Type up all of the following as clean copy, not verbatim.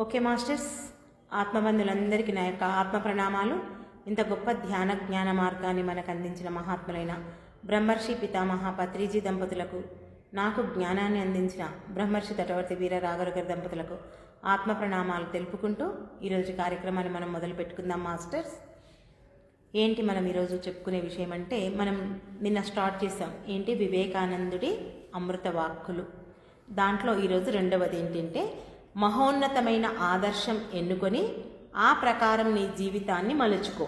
Okay masters, ఆత్మబంధులందరికీ నా యొక్క ఆత్మ ప్రణామాలు. ఇంత గొప్ప ధ్యాన జ్ఞాన మార్గాన్ని మనకు అందించిన మహాత్ములైన బ్రహ్మర్షి పితామహ పత్రిజీ దంపతులకు, నాకు జ్ఞానాన్ని అందించిన బ్రహ్మర్షి తటవర్తి వీర రాఘవగారి దంపతులకు ఆత్మ ప్రణామాలు తెలుపుకుంటూ ఈరోజు కార్యక్రమాన్ని మనం మొదలు పెట్టుకుందాం. మాస్టర్స్, ఏంటి మనం ఈరోజు చెప్పుకునే విషయం అంటే, మనం నిన్న స్టార్ట్ చేసాం ఏంటి, వివేకానందుడి అమృత వాక్కులు. దాంట్లో ఈరోజు రెండవది ఏంటంటే, మహోన్నతమైన ఆదర్శం ఎన్నుకొని ఆ ప్రకారం నీ జీవితాన్ని మలుచుకో.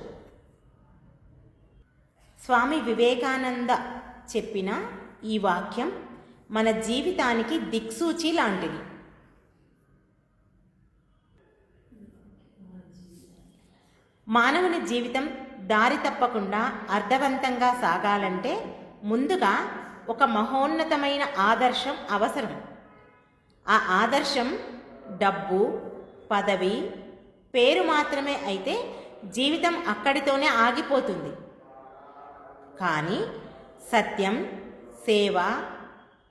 స్వామి వివేకానంద చెప్పిన ఈ వాక్యం మన జీవితానికి దిక్సూచి లాంటిది. మానవుని జీవితం దారి తప్పకుండా అర్థవంతంగా సాగాలంటే ముందుగా ఒక మహోన్నతమైన ఆదర్శం అవసరం. ఆ ఆదర్శం డబ్బు, పదవి, పేరు మాత్రమే అయితే జీవితం అక్కడితోనే ఆగిపోతుంది. కానీ సత్యం, సేవ,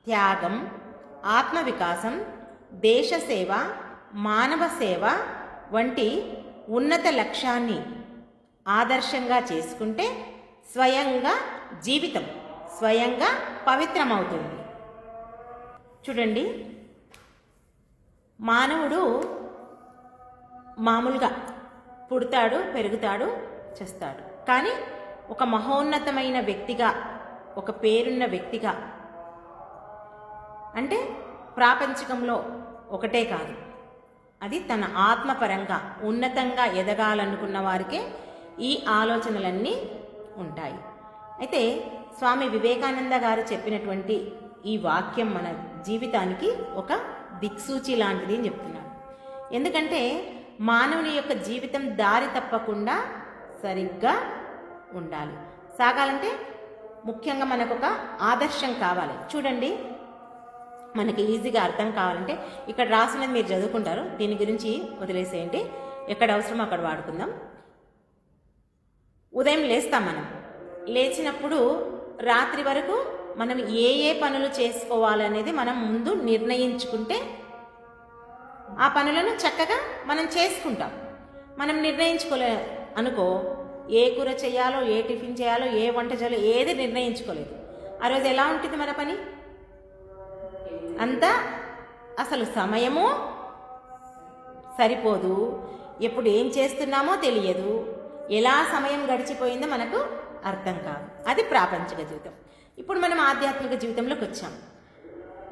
త్యాగం, ఆత్మవికాసం, దేశ సేవ, మానవ సేవ వంటి ఉన్నత లక్ష్యాన్ని ఆదర్శంగా చేసుకుంటే స్వయంగా జీవితం స్వయంగా పవిత్రమవుతుంది. చూడండి, మానవుడు మామూలుగా పుడతాడు, పెరుగుతాడు, చేస్తాడు. కానీ ఒక మహోన్నతమైన వ్యక్తిగా, ఒక పేరున్న వ్యక్తిగా, అంటే ప్రాపంచికంలో ఒకటే కాదు, అది తన ఆత్మపరంగా ఉన్నతంగా ఎదగాలనుకున్న వారికే ఈ ఆలోచనలన్నీ ఉంటాయి. అయితే స్వామి వివేకానంద గారు చెప్పినటువంటి ఈ వాక్యం మన జీవితానికి ఒక దిక్సూచి లాంటిది అని చెప్తున్నాడు. ఎందుకంటే మానవుని యొక్క జీవితం దారి తప్పకుండా సరిగ్గా ఉండాలి. సాగాలంటే ముఖ్యంగా మనకు ఒక ఆదర్శం కావాలి. చూడండి, మనకి ఈజీగా అర్థం కావాలంటే ఇక్కడ రాసినది మీరు చదువుకుంటారు, దీని గురించి వదిలేసేయండి, ఎక్కడ అవసరమో అక్కడ వాడుకుందాం. ఉదయం లేస్తాం. మనం లేచినప్పుడు రాత్రి వరకు మనం ఏ ఏ పనులు చేసుకోవాలనేది మనం ముందు నిర్ణయించుకుంటే ఆ పనులను చక్కగా మనం చేసుకుంటాం. మనం నిర్ణయించుకోలే అనుకో, ఏ కూర చేయాలో, ఏ టిఫిన్ చేయాలో, ఏ వంట చేయాలో ఏది నిర్ణయించుకోలేదు. ఆ రోజు ఎలా ఉంటుంది మన పని? అంతా అసలు సమయము సరిపోదు, ఎప్పుడు ఏం చేస్తున్నామో తెలియదు, ఎలా సమయం గడిచిపోయిందో మనకు అర్థం కాదు. అది ప్రాపంచిక జీవితం. ఇప్పుడు మనం ఆధ్యాత్మిక జీవితంలోకి వచ్చాం.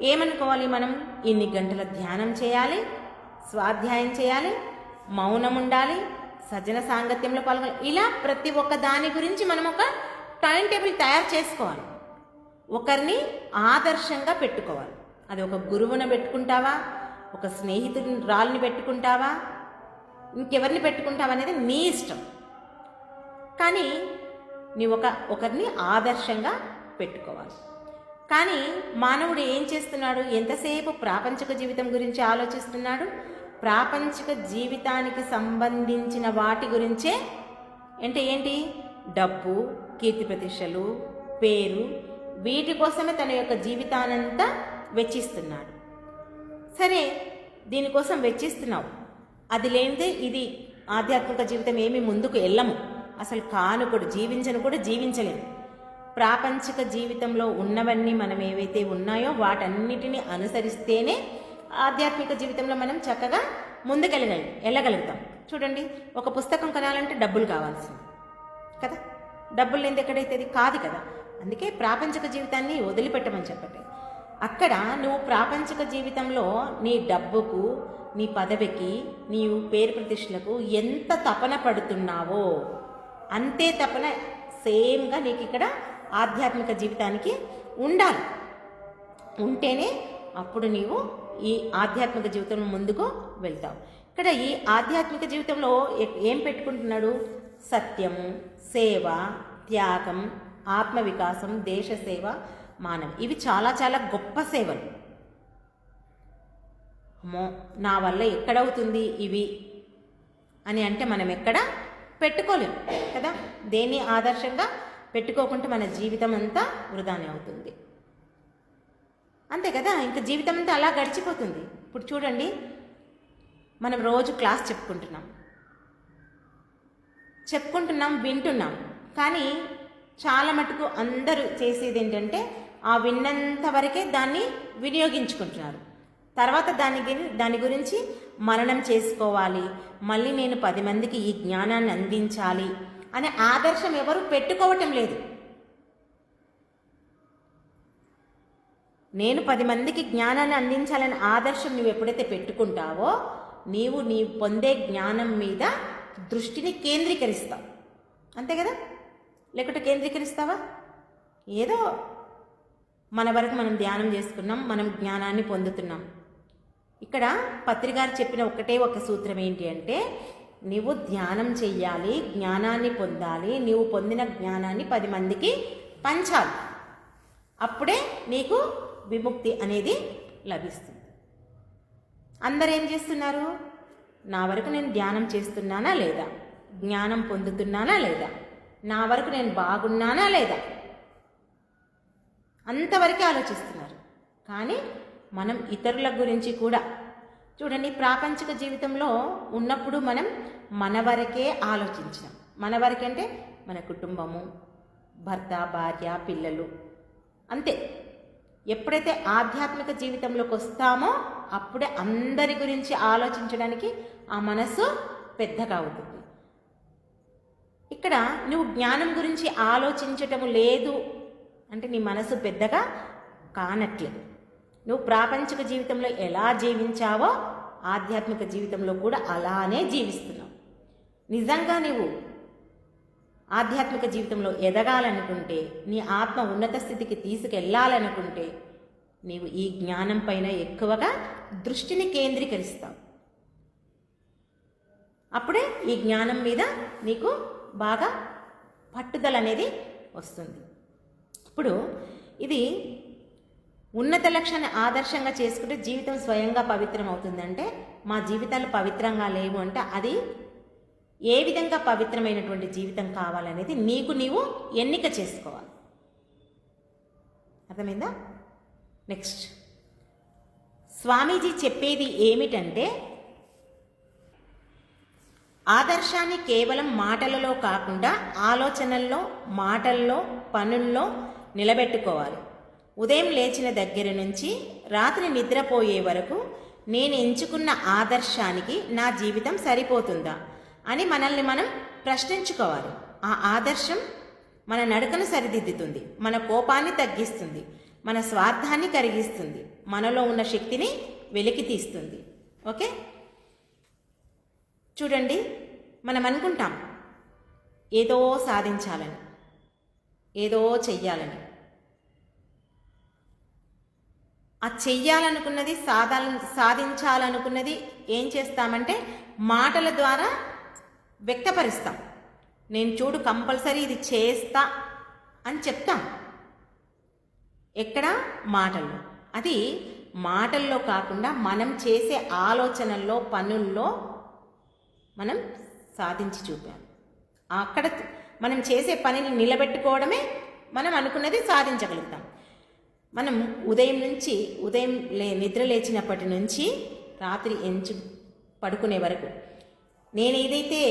ఏమనుకోవాలి? మనం ఇన్ని గంటల ధ్యానం చేయాలి, స్వాధ్యాయం చేయాలి, మౌనం ఉండాలి, సజ్జన సాంగత్యంలో పాల్గొనాలి. ఇలా ప్రతి ఒక్క దాని గురించి మనం ఒక టైం టేబుల్ తయారు చేసుకోవాలి. ఒకరిని ఆదర్శంగా పెట్టుకోవాలి. అది ఒక గురువుని పెట్టుకుంటావా, ఒక స్నేహితుని రాళ్ళని పెట్టుకుంటావా, ఇంకెవరిని పెట్టుకుంటావా అనేది నీ ఇష్టం. కానీ నీ ఒకరిని ఆదర్శంగా పెట్టుకోవాలి. కానీ మానవుడు ఏం చేస్తున్నాడు? ఎంతసేపు ప్రాపంచిక జీవితం గురించి ఆలోచిస్తున్నాడు. ప్రాపంచిక జీవితానికి సంబంధించిన వాటి గురించే, అంటే ఏంటి, డబ్బు, కీర్తి ప్రతిష్టలు, పేరు, వీటి కోసమే తన యొక్క జీవితానంతా వెచ్చిస్తున్నాడు. సరే, దీనికోసం వెచ్చిస్తున్నావు, అది లేనిదే ఇది ఆధ్యాత్మిక జీవితం ఏమి ముందుకు వెళ్ళము. అసలు కానుకడు జీవించను కూడా జీవించలేము. ప్రాపంచిక జీవితంలో ఉన్నవన్నీ మనం ఏవైతే ఉన్నాయో వాటన్నిటిని అనుసరిస్తేనే ఆధ్యాత్మిక జీవితంలో మనం చక్కగా వెళ్ళగలుగుతాం. చూడండి, ఒక పుస్తకం కొనాలంటే డబ్బులు కావాల్సింది కదా, డబ్బులు లేనిది ఎక్కడైతే కాదు కదా. అందుకే ప్రాపంచిక జీవితాన్ని వదిలిపెట్టమని చెప్పండి. అక్కడ నువ్వు ప్రాపంచిక జీవితంలో నీ డబ్బుకు, నీ పదవికి, నీ పేరు ప్రతిష్టలకు ఎంత తపన పడుతున్నావో అంతే తపన సేమ్గా నీకు ఇక్కడ ఆధ్యాత్మిక జీవితానికి ఉండాలి. ఉంటేనే అప్పుడు నీవు ఈ ఆధ్యాత్మిక జీవితం ముందుకు వెళ్తావు. ఇక్కడ ఈ ఆధ్యాత్మిక జీవితంలో ఏం పెట్టుకుంటున్నాడు? సత్యము, సేవ, త్యాగం, ఆత్మవికాసం, దేశ సేవ, మానవం. ఇవి చాలా చాలా గొప్ప సేవలు. నా వల్ల ఎక్కడవుతుంది ఇవి అని అంటే మనం ఎక్కడ పెట్టుకోలేము కదా. దేన్ని ఆదర్శంగా పెట్టుకోకుంటే మన జీవితం అంతా వృధానే అవుతుంది. అంతే కదా, ఇంకా జీవితం అంతా అలా గడిచిపోతుంది. ఇప్పుడు చూడండి, మనం రోజు క్లాస్ చెప్పుకుంటున్నాం, వింటున్నాం. కానీ చాలా మటుకు అందరూ చేసేది ఏంటంటే ఆ విన్నంత వరకే దాన్ని వినియోగించుకుంటున్నారు. తర్వాత దాని గురించి మననం చేసుకోవాలి, మళ్ళీ నేను 10 మందికి ఈ జ్ఞానాన్ని అందించాలి అనే ఆదర్శం ఎవరు పెట్టుకోవటం లేదు. నేను 10 మందికి జ్ఞానాన్ని అందించాలనే ఆదర్శం నువ్వు ఎప్పుడైతే పెట్టుకుంటావో నీవు పొందే జ్ఞానం మీద దృష్టిని కేంద్రీకరిస్తావు. అంతే కదా? లేకుంటే కేంద్రీకరిస్తావా? ఏదో మన వరకు మనం ధ్యానం చేసుకున్నాం, మనం జ్ఞానాన్ని పొందుతున్నాం. ఇక్కడ పత్రిగారు చెప్పిన ఒక సూత్రం ఏంటి అంటే, నీవు ధ్యానం చెయ్యాలి, జ్ఞానాన్ని పొందాలి, నీవు పొందిన జ్ఞానాన్ని 10 మందికి పంచాలి. అప్పుడే నీకు విముక్తి అనేది లభిస్తుంది. అందరూ ఏం చేస్తున్నారు? నా వరకు నేను ధ్యానం చేస్తున్నానా లేదా, జ్ఞానం పొందుతున్నానా లేదా, నా వరకు నేను బాగున్నానా లేదా, అంతవరకే ఆలోచిస్తున్నారు. కానీ మనం ఇతరుల గురించి కూడా చూడండి, ప్రాపంచిక జీవితంలో ఉన్నప్పుడు మనం మన వరకే ఆలోచించాం. మన వరకంటే మన కుటుంబము, భర్త, భార్య, పిల్లలు, అంతే. ఎప్పుడైతే ఆధ్యాత్మిక జీవితంలోకి వస్తామో అప్పుడే అందరి గురించి ఆలోచించడానికి ఆ మనసు పెద్దగా అవుతుంది. ఇక్కడ నువ్వు జ్ఞానం గురించి ఆలోచించటం లేదు అంటే నీ మనసు పెద్దగా కానట్లేదు. నువ్వు ప్రాపంచిక జీవితంలో ఎలా జీవించావో ఆధ్యాత్మిక జీవితంలో కూడా అలానే జీవిస్తున్నావు. నిజంగా నువ్వు ఆధ్యాత్మిక జీవితంలో ఎదగాలనుకుంటే, నీ ఆత్మ ఉన్నత స్థితికి తీసుకెళ్లాలనుకుంటే నీవు ఈ జ్ఞానం పైన ఎక్కువగా దృష్టిని కేంద్రీకరిస్తావు. అప్పుడే ఈ జ్ఞానం మీద నీకు బాగా పట్టుదల అనేది వస్తుంది. ఇప్పుడు ఇది ఉన్నత లక్ష్యాన్ని ఆదర్శంగా చేసుకుంటే జీవితం స్వయంగా పవిత్రం అవుతుందంటే, మా జీవితాలు పవిత్రంగా లేవు అంటే అది ఏ విధంగా పవిత్రమైనటువంటి జీవితం కావాలనేది నీవు ఎన్నిక చేసుకోవాలి. అర్థమైందా? నెక్స్ట్ స్వామీజీ చెప్పేది ఏమిటంటే, ఆదర్శాన్ని కేవలం మాటలలో కాకుండా ఆలోచనల్లో, మాటల్లో, పనుల్లో నిలబెట్టుకోవాలి. ఉదయం లేచిన దగ్గర నుంచి రాత్రి నిద్రపోయే వరకు నేను ఎంచుకున్న ఆదర్శానికి నా జీవితం సరిపోతుందా అని మనల్ని మనం ప్రశ్నించుకోవాలి. ఆ ఆదర్శం మన నడకను సరిదిద్దుతుంది, మన కోపాన్ని తగ్గిస్తుంది, మన స్వార్థాన్ని కరిగిస్తుంది, మనలో ఉన్న శక్తిని వెలికి తీస్తుంది. ఓకే, చూడండి, మనం అనుకుంటాం ఏదో సాధించాలని, ఏదో చెయ్యాలని. ఆ చెయ్యాలనుకున్నది, సాధించాలనుకున్నది ఏం చేస్తామంటే మాటల ద్వారా వ్యక్తపరుస్తాం. నేను చూడు కంపల్సరీ ఇది చేస్తా అని చెప్తాం. ఎక్కడ? మాటల్లో. అది మాటల్లో కాకుండా మనం చేసే ఆలోచనల్లో, పనుల్లో మనం సాధించి చూపాం. అక్కడ మనం చేసే పనిని నిలబెట్టుకోవడమే మనం అనుకున్నది సాధించగలుగుతాం. మనం ఉదయం నిద్ర లేచినప్పటి నుంచి రాత్రి పడుకునే వరకు నేను ఏదైతే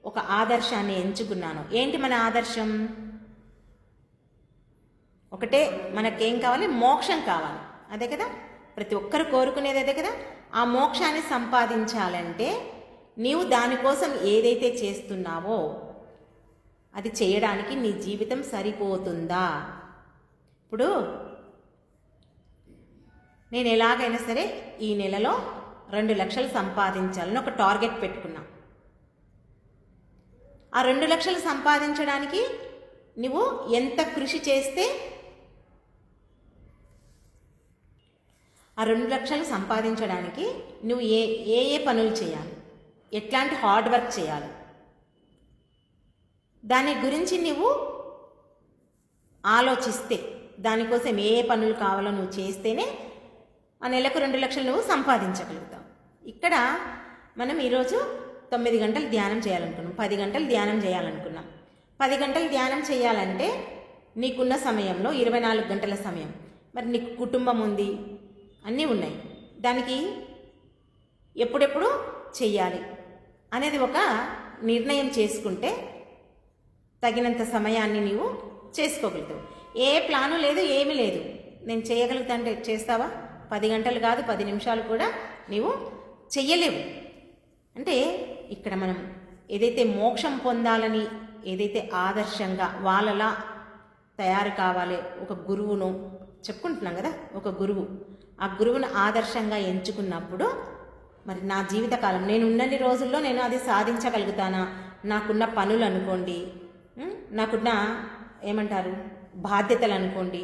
ఒక ఆదర్శాన్ని ఎంచుకున్నానో, ఏంటి మన ఆదర్శం? ఒకటే, మనకేం కావాలి? మోక్షం కావాలి. అదే కదా ప్రతి ఒక్కరు కోరుకునేది, అదే కదా. ఆ మోక్షాన్ని సంపాదించాలంటే నీవు దానికోసం ఏదైతే చేస్తున్నావో అది చేయడానికి నీ జీవితం సరిపోతుందా? ఇప్పుడు నేను ఎలాగైనా సరే ఈ నెలలో 2 లక్షలు సంపాదించాలని ఒక టార్గెట్ పెట్టుకున్నా. ఆ 2 లక్షలు సంపాదించడానికి నువ్వు ఎంత కృషి చేస్తే ఆ 2 లక్షలు సంపాదించడానికి నువ్వు ఏ పనులు చేయాలి, ఎట్లాంటి హార్డ్ వర్క్ చేయాలి, దాని గురించి నువ్వు ఆలోచిస్తే, దానికోసం ఏ పనులు కావాలో నువ్వు చేస్తేనే ఆ నెలకు 2 లక్షలు నువ్వు సంపాదించగలుగుతావు. ఇక్కడ మనం ఈరోజు 9 గంటలు ధ్యానం చేయాలనుకున్నాం, 10 గంటలు ధ్యానం చేయాలనుకున్నాం. 10 గంటలు ధ్యానం చేయాలంటే నీకున్న సమయంలో 24 గంటల సమయం. మరి నీకు కుటుంబం ఉంది, అన్నీ ఉన్నాయి. దానికి ఎప్పుడెప్పుడు చెయ్యాలి అనేది ఒక నిర్ణయం చేసుకుంటే తగినంత సమయాన్ని నీవు చేసుకోగలుగుతావు. ఏ ప్లాను లేదు, ఏమీ లేదు, నేను చేయగలుగుతా అంటే చేస్తావా? 10 గంటలు కాదు, 10 నిమిషాలు కూడా నీవు చెయ్యలేవు. అంటే ఇక్కడ మనం ఏదైతే మోక్షం పొందాలని ఏదైతే ఆదర్శంగా వాళ్ళలా తయారు కావాలి, ఒక గురువును చెప్పుకుంటున్నాం కదా, ఒక గురువు, ఆ గురువును ఆదర్శంగా ఎంచుకున్నప్పుడు మరి నా జీవితకాలం నేను ఉన్నన్ని రోజుల్లో నేను అది సాధించగలుగుతానా, నాకున్న పనులు అనుకోండి, నాకున్న ఏమంటారు బాధ్యతలు అనుకోండి,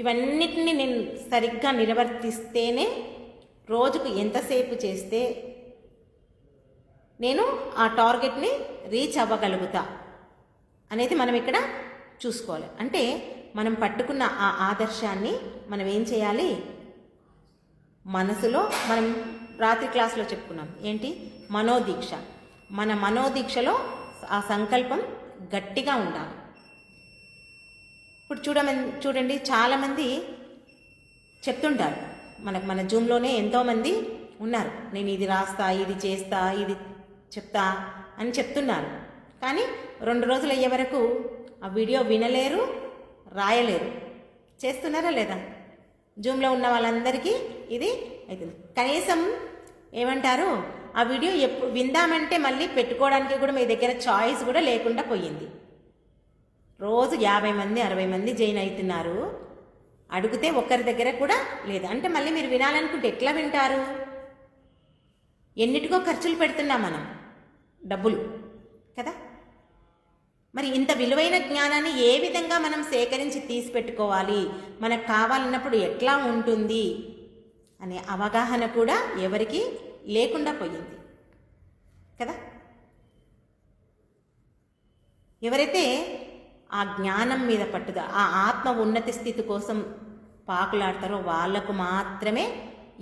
ఇవన్నిటిని నేను సరిగ్గా నిర్వర్తిస్తేనే రోజుకు ఎంతసేపు చేస్తే నేను ఆ టార్గెట్ని రీచ్ అవ్వగలుగుతా అనేది మనం ఇక్కడ చూసుకోవాలి. అంటే మనం పట్టుకున్న ఆ ఆదర్శాన్ని మనం ఏం చేయాలి, మనసులో మనం రాత్రి క్లాస్లో చెప్పుకున్నాం ఏంటి, మనోదీక్ష. మన మనోదీక్షలో ఆ సంకల్పం గట్టిగా ఉండాలి. ఇప్పుడు చూడండి చాలామంది చెప్తుంటారు, మన జూమ్లోనే ఎంతోమంది ఉన్నారు, నేను ఇది రాస్తా, ఇది చేస్తా, ఇది చెప్తా అని చెప్తున్నారు. కానీ 2 రోజులు అయ్యే వరకు ఆ వీడియో వినలేరు, రాయలేరు. చేస్తున్నారా లేదా? జూమ్లో ఉన్న వాళ్ళందరికీ ఇది అవుతుంది. కనీసం ఏమంటారు, ఆ వీడియో ఎప్పుడు విందామంటే మళ్ళీ పెట్టుకోవడానికి కూడా మీ దగ్గర చాయిస్ కూడా లేకుండా పోయింది. రోజు 50 మంది 60 మంది జాయిన్ అవుతున్నారు, అడిగితే ఒక్కరి దగ్గర కూడా లేదు. అంటే మళ్ళీ మీరు వినాలనుకుంటే ఎట్లా వింటారు? ఎన్నిటికో ఖర్చులు పెడుతున్నాం మనం, డబ్బులు కదా. మరి ఇంత విలువైన జ్ఞానాన్ని ఏ విధంగా మనం సేకరించి తీసి పెట్టుకోవాలి, మనకు కావాలన్నప్పుడు ఎట్లా ఉంటుంది అనే అవగాహన కూడా ఎవరికి లేకుండా పోయింది కదా. ఎవరైతే ఆ జ్ఞానం మీద పట్టుదా, ఆ ఆత్మ ఉన్నతి స్థితి కోసం పాకులాడతారో వాళ్లకు మాత్రమే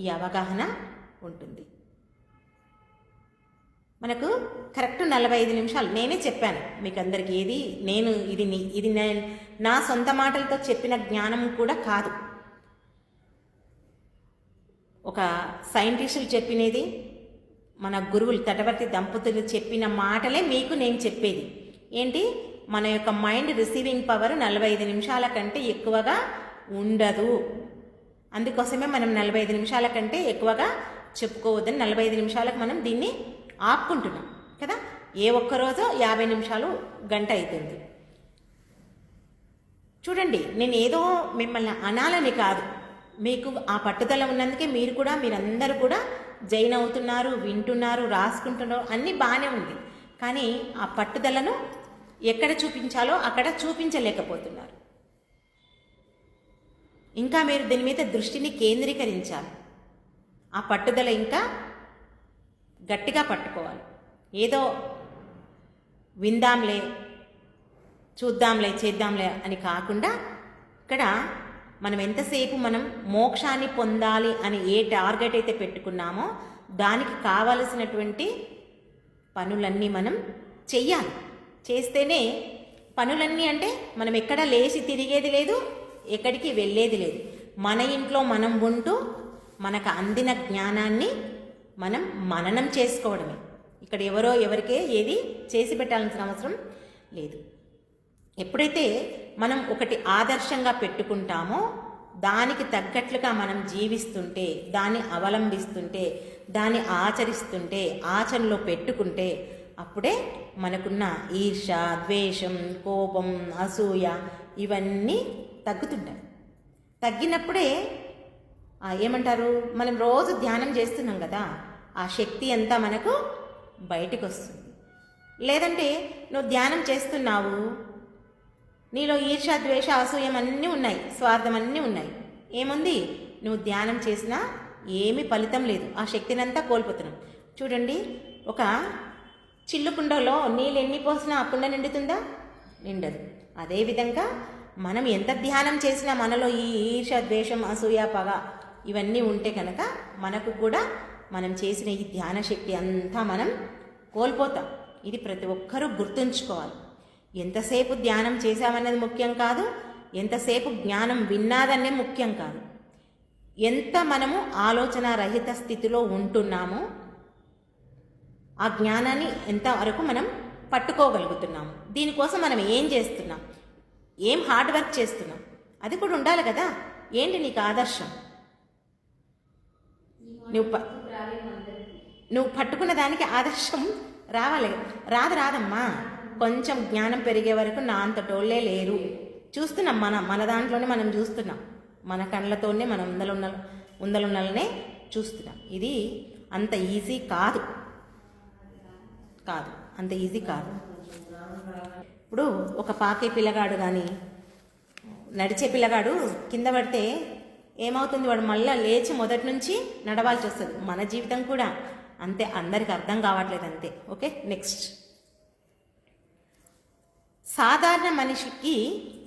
ఈ అవగాహన ఉంటుంది. మనకు కరెక్ట్ 45 నిమిషాలు నేనే చెప్పాను మీకు అందరికీ. ఇది నా సొంత మాటలతో చెప్పిన జ్ఞానం కూడా కాదు, ఒక సైంటిస్టులు చెప్పినది, మన గురువులు తటవర్తి దంపతులు చెప్పిన మాటలే మీకు నేను చెప్పేది. ఏంటి, మన యొక్క మైండ్ రిసీవింగ్ పవర్ 45 నిమిషాల కంటే ఎక్కువగా ఉండదు. అందుకోసమే మనం 45 నిమిషాల కంటే ఎక్కువగా చెప్పుకోవద్దని 45 నిమిషాలకు మనం దీన్ని ఆపుకుంటున్నాం కదా. ఏ ఒక్కరోజు 50 నిమిషాలు గంట అవుతుంది. చూడండి, నేను ఏదో మిమ్మల్ని అనాలని కాదు, మీకు ఆ పట్టుదల ఉన్నందుకే మీరందరూ కూడా జాయిన్ అవుతున్నారు, వింటున్నారు, రాసుకుంటున్నారు, అన్నీ బాగానే ఉంది. కానీ ఆ పట్టుదలను ఎక్కడ చూపించాలో అక్కడ చూపించలేకపోతున్నారు. ఇంకా మీరు దీని మీద దృష్టిని కేంద్రీకరించాలి. ఆ పట్టుదల ఇంకా గట్టిగా పట్టుకోవాలి. ఏదో విందాంలే, చూద్దాంలే, చేద్దాంలే అని కాకుండా ఇక్కడ మనం ఎంతసేపు మనం మోక్షాన్ని పొందాలి అని ఏ టార్గెట్ అయితే పెట్టుకున్నామో దానికి కావలసినటువంటి పనులన్నీ మనం చెయ్యాలి. చేస్తేనే పనులన్నీ, అంటే మనం ఎక్కడ లేచి తిరిగేది లేదు, ఎక్కడికి వెళ్ళేది లేదు. మన ఇంట్లో మనం ఉంటూ మనకు అందిన జ్ఞానాన్ని మనం మననం చేసుకోవడమే. ఇక్కడ ఎవరికే ఏది చేసి పెట్టాల్సిన అవసరం లేదు. ఎప్పుడైతే మనం ఒకటి ఆదర్శంగా పెట్టుకుంటామో దానికి తగ్గట్లుగా మనం జీవిస్తుంటే, దాన్ని అవలంబిస్తుంటే, దాన్ని ఆచరిస్తుంటే, ఆచరణలో పెట్టుకుంటే అప్పుడే మనకున్న ఈర్ష, ద్వేషం, కోపం, అసూయ ఇవన్నీ తగ్గుతుంటాయి. తగ్గినప్పుడే ఏమంటారు, మనం రోజు ధ్యానం చేస్తున్నాం కదా, ఆ శక్తి అంతా మనకు బయటకు వస్తుంది. లేదంటే నువ్వు ధ్యానం చేస్తున్నావు, నీలో ఈర్ష, ద్వేష, అసూయం అన్నీ ఉన్నాయి, స్వార్థం అన్నీ ఉన్నాయి, ఏముంది, నువ్వు ధ్యానం చేసినా ఏమీ ఫలితం లేదు, ఆ శక్తిని అంతా కోల్పోతున్నావు. చూడండి, ఒక చిల్లు కుండలో నీళ్ళు ఎన్ని పోసినా ఆ కుండ నిండుతుందా? నిండదు. అదేవిధంగా మనం ఎంత ధ్యానం చేసినా మనలో ఈ ఈర్ష, ద్వేషం, అసూయ, పగ ఇవన్నీ ఉంటే కనుక మనకు కూడా మనం చేసిన ఈ ధ్యాన శక్తి అంతా మనం కోల్పోతాం. ఇది ప్రతి ఒక్కరూ గుర్తుంచుకోవాలి. ఎంతసేపు ధ్యానం చేశామన్నది ముఖ్యం కాదు, ఎంతసేపు జ్ఞానం విన్నాదనే ముఖ్యం కాదు. ఎంత మనము ఆలోచన రహిత స్థితిలో ఉంటున్నామో ఆ జ్ఞానాన్ని ఎంతవరకు మనం పట్టుకోగలుగుతున్నాము, దీనికోసం మనం ఏం చేస్తున్నాం, ఏం హార్డ్ వర్క్ చేస్తున్నాం, అది కూడా ఉండాలి కదా. ఏంటి నీకు ఆదర్శం? నువ్వు పట్టుకున్న దానికి ఆదర్శం రావాలి. రాదమ్మా. కొంచెం జ్ఞానం పెరిగే వరకు నా అంతటోళ్ళే లేరు. చూస్తున్నాం, మన దాంట్లోనే మనం చూస్తున్నాం, మన కళ్ళతోనే మనం ఉందలున్నలనే చూస్తున్నాం. ఇది అంత ఈజీ కాదు, అంత ఈజీ కాదు. ఇప్పుడు ఒక పాకే పిల్లగాడు కానీ నడిచే పిల్లగాడు కింద పడితే ఏమవుతుంది? వాడు మళ్ళీ లేచి మొదటి నుంచి నడవాల్సి వస్తుంది. మన జీవితం కూడా అంతే, అందరికి అర్థం కావట్లేదు అంతే. Okay, next. సాధారణ మనిషికి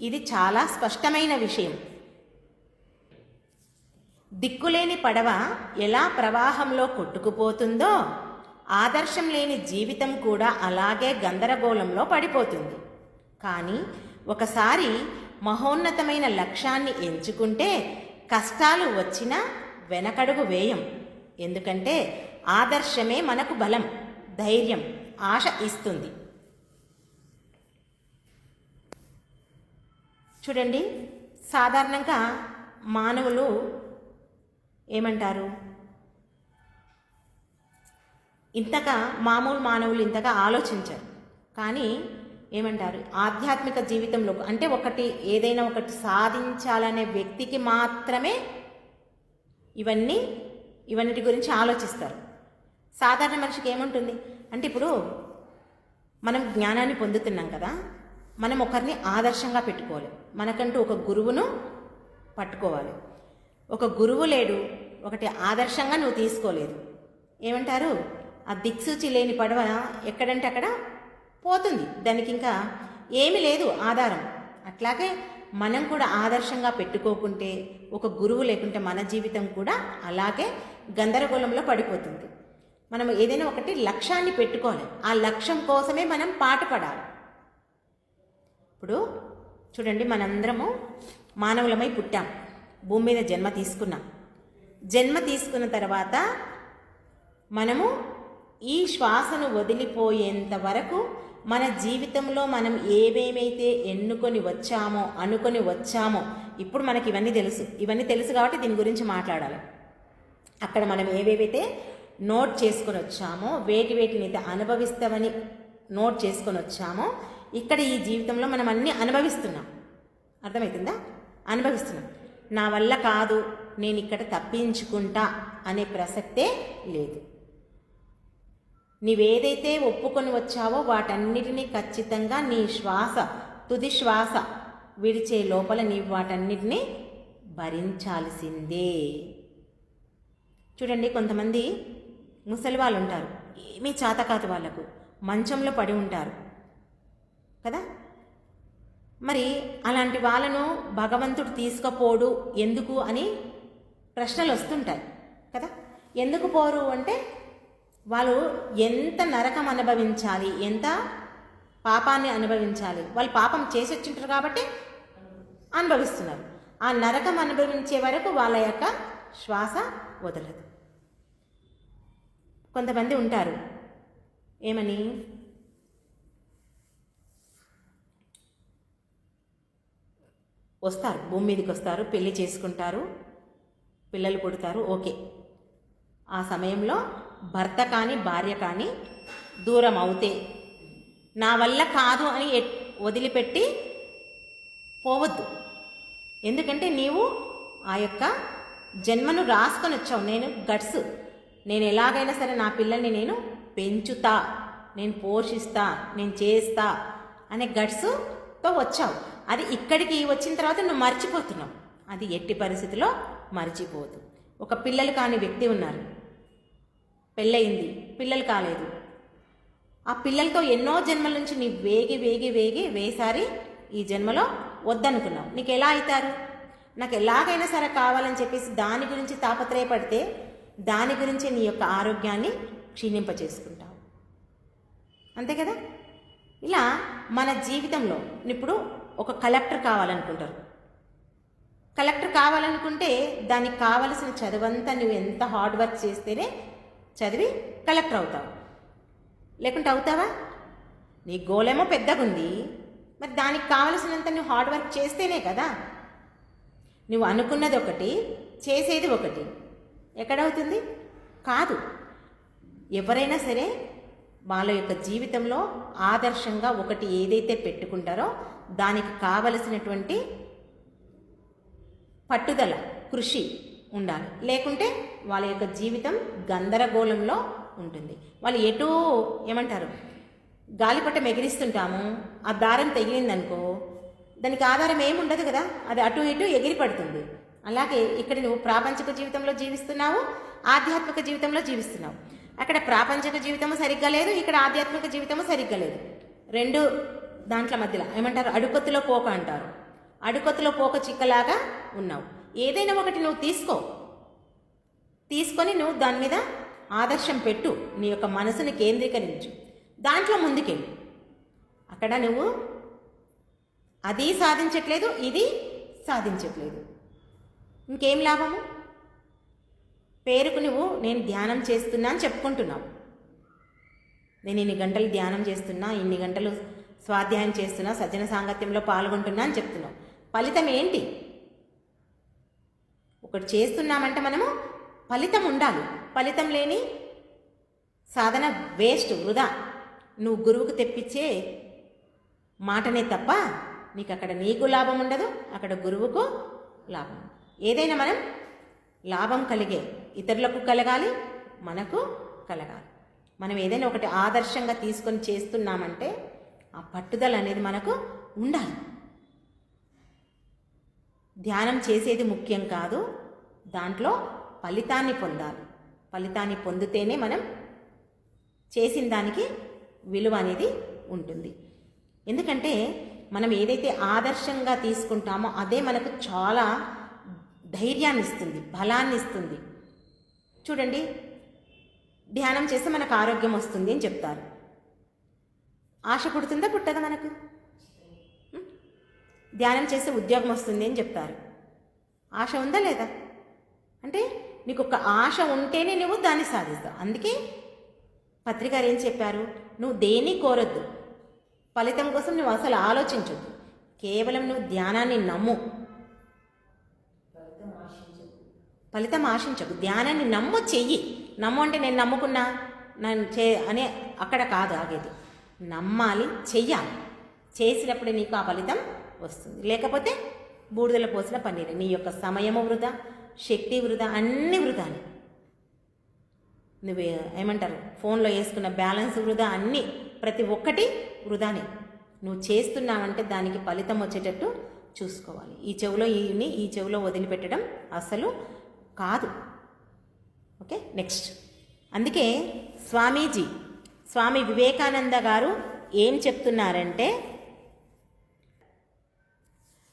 ఇది చాలా స్పష్టమైన విషయం. దిక్కులేని పడవ ఎలా ప్రవాహంలో కొట్టుకుపోతుందో ఆదర్శం లేని జీవితం కూడా అలాగే గందరగోళంలో పడిపోతుంది. కానీ ఒకసారి మహోన్నతమైన లక్ష్యాన్ని ఎంచుకుంటే కష్టాలు వచ్చినా వెనకడుగు వేయం. ఎందుకంటే ఆదర్శమే మనకు బలం, ధైర్యం, ఆశ ఇస్తుంది. చూడండి, సాధారణంగా మానవులు ఏమంటారు, మామూలు మానవులు ఇంతగా ఆలోచించరు. కానీ ఏమంటారు, ఆధ్యాత్మిక జీవితంలో అంటే ఏదైనా ఒకటి సాధించాలనే వ్యక్తికి మాత్రమే ఇవన్నిటి గురించి ఆలోచిస్తారు. సాధారణ మనిషికి ఏముంటుంది అంటే, ఇప్పుడు మనం జ్ఞానాన్ని పొందుతున్నాం కదా, మనం ఒకరిని ఆదర్శంగా పెట్టుకోవాలి. మనకంటూ ఒక గురువును పట్టుకోవాలి. ఒక గురువు లేడు, ఒకటి ఆదర్శంగా నువ్వు తీసుకోలేదు, ఏమంటారు, ఆ దిక్సూచి లేని పడవ ఎక్కడంటే అక్కడ పోతుంది, దానికి ఇంకా ఏమీ లేదు ఆధారం. అట్లాగే మనం కూడా ఆదర్శంగా పెట్టుకోకుంటే, ఒక గురువు లేకుంటే మన జీవితం కూడా అలాగే గందరగోళంలో పడిపోతుంది. మనం ఏదైనా ఒకటి లక్ష్యాన్ని పెట్టుకోవాలి, ఆ లక్ష్యం కోసమే మనం పాటుపడాలి. ఇప్పుడు చూడండి, మనందరము మానవులమై పుట్టాం, భూమి మీద జన్మ తీసుకున్నాం. జన్మ తీసుకున్న తర్వాత మనము ఈ శ్వాసను వదిలిపోయేంత వరకు మన జీవితంలో మనం ఏమేమైతే అనుకొని వచ్చామో ఇప్పుడు మనకి ఇవన్నీ తెలుసు కాబట్టి దీని గురించి మాట్లాడాలి. అక్కడ మనం ఏవేవైతే నోట్ చేసుకొని వచ్చామో, వేటిని అయితే అనుభవిస్తామని నోట్ చేసుకొని వచ్చామో, ఇక్కడ ఈ జీవితంలో మనం అన్నీ అనుభవిస్తున్నాం. అర్థమవుతుందా? అనుభవిస్తున్నాం. నా వల్ల కాదు, నేను ఇక్కడ తప్పించుకుంటా అనే ప్రసక్తే లేదు. నీవేదైతే ఒప్పుకొని వచ్చావో వాటన్నిటినీ ఖచ్చితంగా నీ తుది శ్వాస విడిచే లోపల నీవు వాటన్నిటినీ భరించాల్సిందే. చూడండి, కొంతమంది ముసలి వాళ్ళు ఉంటారు, ఏమీ చేతకాదు వాళ్ళకు, మంచంలో పడి ఉంటారు కదా. మరి అలాంటి వాళ్ళను భగవంతుడు తీసుకుపోడు ఎందుకు అని ప్రశ్నలు వస్తుంటాయి కదా. ఎందుకు పోరు అంటే, వాళ్ళు ఎంత నరకం అనుభవించాలి, ఎంత పాపాన్ని అనుభవించాలి, వాళ్ళు పాపం చేసి వచ్చింటారు కాబట్టి అనుభవిస్తున్నారు. ఆ నరకం అనుభవించే వరకు వాళ్ళ యొక్క శ్వాస వదలదు. కొంతమంది ఉంటారు, ఏమని, వస్తారు, భూమి మీదకి వస్తారు, పెళ్లి చేసుకుంటారు, పిల్లలు పుడతారు, ఓకే. ఆ సమయంలో భర్త కానీ భార్య కానీ దూరం అవుతే నా వల్ల కాదు అని వదిలిపెట్టి పోవద్దు. ఎందుకంటే నీవు ఆ యొక్క జన్మను రాసుకొని వచ్చావు. నేను ఎలాగైనా సరే నా పిల్లల్ని నేను పెంచుతా, నేను పోషిస్తా, నేను చేస్తా అనే గట్స్తో వచ్చావు. అది ఇక్కడికి వచ్చిన తర్వాత నువ్వు మర్చిపోతున్నావు. అది ఎట్టి పరిస్థితిలో మర్చిపోదు. ఒక పిల్లలు కాని వ్యక్తి ఉన్నారు, పెళ్ళయింది, పిల్లలు కాలేదు. ఆ పిల్లలతో ఎన్నో జన్మల నుంచి నీ వేసారి ఈ జన్మలో వద్దనుకున్నావు. నీకు ఎలా అవుతారు? నాకు ఎలాగైనా సరే కావాలని చెప్పేసి దాని గురించి తాపత్రయపడితే దాని గురించి నీ యొక్క ఆరోగ్యాన్ని క్షీణింపచేసుకుంటావు. అంతే కదా. ఇలా మన జీవితంలో ఇప్పుడు ఒక కలెక్టర్ కావాలనుకుంటారు. కలెక్టర్ కావాలనుకుంటే దానికి కావలసిన చదువంతా నువ్వు ఎంత హార్డ్ వర్క్ చేస్తేనే చదివి కలెక్టర్ అవుతావు. లేకుంటే అవుతావా? నీ గోల్ ఏమో పెద్దగా ఉంది, మరి దానికి కావలసినంత నువ్వు హార్డ్ వర్క్ చేస్తేనే కదా. నువ్వు అనుకున్నది ఒకటి, చేసేది ఒకటి, ఎక్కడవుతుంది? కాదు. ఎవరైనా సరే వాళ్ళ యొక్క జీవితంలో ఆదర్శంగా ఒకటి ఏదైతే పెట్టుకుంటారో దానికి కావలసినటువంటి పట్టుదల, కృషి ఉండాలి. లేకుంటే వాళ్ళ యొక్క జీవితం గందరగోళంలో ఉంటుంది. వాళ్ళు ఎటూ ఏమంటారు, గాలిపటం ఎగిరిస్తుంటాము, ఆ దారం తెగిలిందనుకో దానికి ఆధారం ఏముండదు కదా, అది అటు ఇటు ఎగిరి పడుతుంది. అలాగే ఇక్కడ నువ్వు ప్రాపంచిక జీవితంలో జీవిస్తున్నావు, ఆధ్యాత్మిక జీవితంలో జీవిస్తున్నావు. అక్కడ ప్రాపంచిక జీవితము సరిగ్గా లేదు, ఇక్కడ ఆధ్యాత్మిక జీవితము సరిగ్గా లేదు. రెండు దాంట్ల మధ్యలో ఏమంటారు, అడుకొత్తులో పోక అంటారు. అడుకొత్తులో పోక చిక్కలాగా ఉన్నావు. ఏదైనా ఒకటి నువ్వు తీసుకొని నువ్వు దాని మీద ఆదర్శం పెట్టు, నీ యొక్క మనసుని కేంద్రీకరించు, దాంట్లో ముందుకెళ్ళు. అక్కడ నువ్వు అది సాధించట్లేదు, ఇది సాధించట్లేదు, ఇంకేం లాభము? పేరుకు నువ్వు నేను ధ్యానం చేస్తున్నా అని చెప్పుకుంటున్నావు. నేను ఇన్ని గంటలు ధ్యానం చేస్తున్నా, ఇన్ని గంటలు స్వాధ్యాయం చేస్తున్నా, సజ్జన సాంగత్యంలో పాల్గొంటున్నా అని చెప్తున్నావు. ఫలితం ఏంటి? ఒకటి చేస్తున్నామంటే మనము ఫలితం ఉండాలి. ఫలితం లేని సాధన వేస్ట్, వృధా. నువ్వు గురువుకు తెప్పించే మాటనే తప్ప నీకు అక్కడ నీకు లాభం ఉండదు, అక్కడ గురువుకు లాభం. ఏదైనా మనం లాభం కలిగే ఇతరులకు కలగాలి, మనకు కలగాలి. మనం ఏదైనా ఒకటి ఆదర్శంగా తీసుకొని చేస్తున్నామంటే ఆ పట్టుదల అనేది మనకు ఉండాలి. ధ్యానం చేసేది ముఖ్యం కాదు, దాంట్లో ఫలితాన్ని పొందాలి. ఫలితాన్ని పొందితేనే మనం చేసిన దానికి విలువ అనేది ఉంటుంది. ఎందుకంటే మనం ఏదైతే ఆదర్శంగా తీసుకుంటామో అదే మనకు చాలా ధైర్యాన్ని ఇస్తుంది, బలాన్ని ఇస్తుంది. చూడండి, ధ్యానం చేస్తే మనకు ఆరోగ్యం వస్తుంది అని చెప్తారు. ఆశ పుడుతుందా, పుట్టదా మనకు? ధ్యానం చేస్తే ఉద్యోగం వస్తుంది అని చెప్తారు. ఆశ ఉందా లేదా? అంటే నీకు ఒక ఆశ ఉంటేనే నువ్వు దాన్ని సాధిస్తావు. అందుకే పత్రికారు ఏం చెప్పారు, నువ్వు దేన్ని కోరొద్దు, ఫలితం కోసం నువ్వు అసలు ఆలోచించొద్దు, కేవలం నువ్వు ధ్యానాన్ని నమ్ము, ఫలితం ఆశించకు, ధ్యానాన్ని నమ్ము, చెయ్యి. నమ్ము అంటే నేను నమ్ముకున్నా అనే అక్కడ కాదు ఆగేది. నమ్మాలి, చెయ్యాలి. చేసినప్పుడే నీకు ఆ ఫలితం వస్తుంది. లేకపోతే బూడిదల పోసిన పన్నీరు, నీ యొక్క సమయము వృధా, శక్తి వృధా, అన్ని వృధాని. నువ్వు ఏమంటారు, ఫోన్లో వేసుకున్న బ్యాలెన్స్ వృధా, అన్నీ ప్రతి ఒక్కటి వృధానే. నువ్వు చేస్తున్నావంటే దానికి ఫలితం వచ్చేటట్టు చూసుకోవాలి. ఈ చెవిలో ఈ చెవిలో వదిలిపెట్టడం అసలు కాదు. Okay, next. అందుకే స్వామి వివేకానంద గారు ఏం చెప్తున్నారంటే,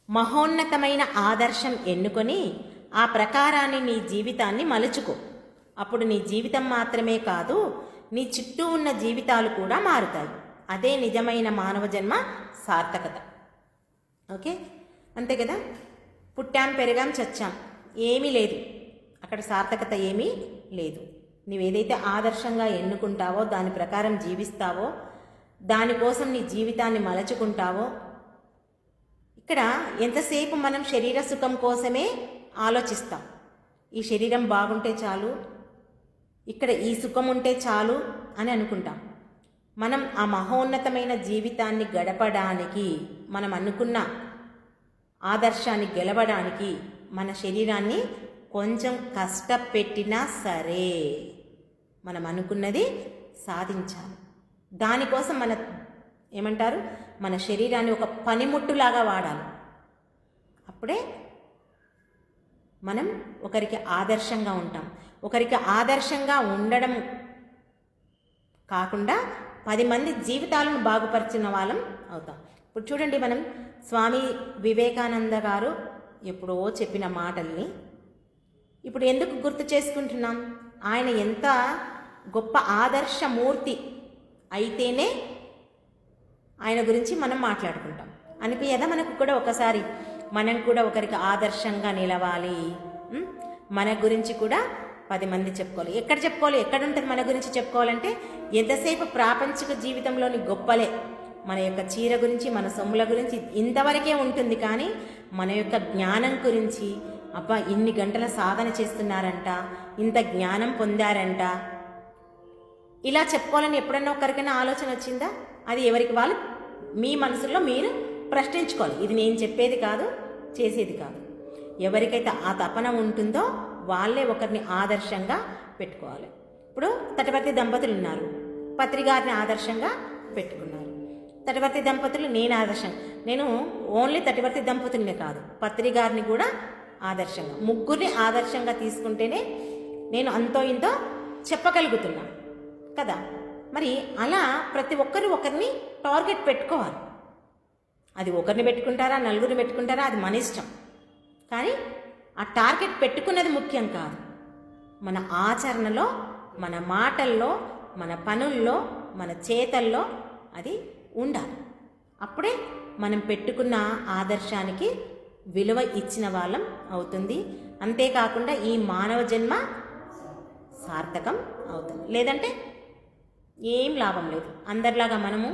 మహోన్నతమైన ఆదర్శం ఎన్నుకొని ఆ ప్రకారాన్ని నీ జీవితాన్ని మలుచుకో. అప్పుడు నీ జీవితం మాత్రమే కాదు, నీ చుట్టూ ఉన్న జీవితాలు కూడా మారుతాయి. అదే నిజమైన మానవ జన్మ సార్థకత. ఓకే, అంతే కదా. పుట్టాం, పెరిగాం, చచ్చాం, ఏమీ లేదు, అక్కడ సార్థకత ఏమీ లేదు. నువ్వేదైతే ఆదర్శంగా ఎన్నుకుంటావో, దాని ప్రకారం జీవిస్తావో, దానికోసం నీ జీవితాన్ని మలచుకుంటావో. ఇక్కడ ఎంతసేపు మనం శరీర సుఖం కోసమే ఆలోచిస్తాం. ఈ శరీరం బాగుంటే చాలు, ఇక్కడ ఈ సుఖం ఉంటే చాలు అని అనుకుంటాం. మనం ఆ మహోన్నతమైన జీవితాన్ని గడపడానికి, మనం అనుకున్న ఆదర్శాన్ని గెలవడానికి మన శరీరాన్ని కొంచెం కష్టపెట్టినా సరే మనం అనుకున్నది సాధించాలి. దానికోసం ఏమంటారు, మన శరీరాన్ని ఒక పనిముట్టులాగా వాడాలి. అప్పుడే మనం ఒకరికి ఆదర్శంగా ఉంటాం. ఒకరికి ఆదర్శంగా ఉండడం కాకుండా 10 మంది జీవితాలను బాగుపరిచిన వాళ్ళం అవుతాం. ఇప్పుడు చూడండి, మనం స్వామి వివేకానంద గారు ఎప్పుడో చెప్పిన మాటల్ని ఇప్పుడు ఎందుకు గుర్తు చేసుకుంటున్నాం? ఆయన ఎంత గొప్ప ఆదర్శమూర్తి అయితేనే ఆయన గురించి మనం మాట్లాడుకుంటాం. అనిపించదా మనకు కూడా ఒకసారి, మనం కూడా ఒకరికి ఆదర్శంగా నిలవాలి, మన గురించి కూడా 10 మంది చెప్పుకోవాలి. ఎక్కడ చెప్పుకోవాలి? ఎక్కడ ఉంటుంది మన గురించి చెప్పుకోవాలంటే ఎంతసేపు ప్రాపంచిక జీవితంలోని గొప్పలే, మన యొక్క చీర గురించి, మన సొమ్ముల గురించి ఇంతవరకే ఉంటుంది. కానీ మన యొక్క జ్ఞానం గురించి, అబ్బా ఇన్ని గంటల సాధన చేస్తున్నారంట, ఇంత జ్ఞానం పొందారంట, ఇలా చెప్పుకోవాలని ఎప్పుడన్నా ఒకరికైనా ఆలోచన వచ్చిందా? అది ఎవరికి వాళ్ళు మీ మనసులో మీరు ప్రశ్నించుకోవాలి. ఇది నేను చెప్పేది కాదు, చేసేది కాదు. ఎవరికైతే ఆ తపన ఉంటుందో వాళ్ళే ఒకరిని ఆదర్శంగా పెట్టుకోవాలి. ఇప్పుడు తటవర్తి దంపతులు ఉన్నారు, పత్రి గారిని ఆదర్శంగా పెట్టుకున్నారు. తటవర్తి దంపతులు నేను ఆదర్శం, నేను ఓన్లీ తటవర్తి దంపతులనే కాదు, పత్రి గారిని కూడా ఆదర్శంగా, ముగ్గురిని ఆదర్శంగా తీసుకుంటేనే నేను అంతో ఇంతో చెప్పగలుగుతున్నాను కదా. మరి అలా ప్రతి ఒక్కరు ఒకరిని టార్గెట్ పెట్టుకోవాలి. అది ఒకరిని పెట్టుకుంటారా, నలుగురిని పెట్టుకుంటారా, అది మన ఇష్టం. కానీ ఆ టార్గెట్ పెట్టుకున్నది ముఖ్యం కాదు. మన ఆచరణలో, మన మాటల్లో, మన పనుల్లో, మన చేతల్లో అది ఉండాలి. అప్పుడే మనం పెట్టుకున్న ఆదర్శానికి విలువ ఇచ్చిన వాళ్ళం అవుతుంది. అంతేకాకుండా ఈ మానవ జన్మ సార్థకం అవుతుంది. లేదంటే ఏం లాభం లేదు. అందరిలాగా మనము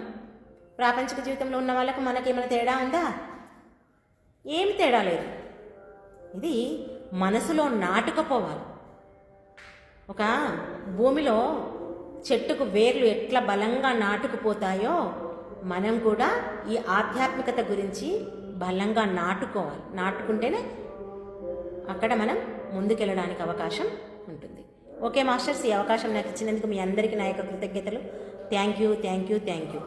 ప్రాపంచిక జీవితంలో ఉన్న వాళ్ళకు మనకేమైనా తేడా ఉందా? ఏమి తేడా లేదు. ఇది మనసులో నాటుకుపోవాలి. ఒక భూమిలో చెట్టుకు వేర్లు ఎట్లా బలంగా నాటుకుపోతాయో మనం కూడా ఈ ఆధ్యాత్మికత గురించి బలంగా నాటుకోవాలి. నాటుకుంటేనే అక్కడ మనం ముందుకెళ్ళడానికి అవకాశం ఉంటుంది. ఓకే మాస్టర్స్, ఈ అవకాశం నాకు ఇచ్చినందుకు మీ అందరికీ నా యొక్క కృతజ్ఞతలు. Thank you.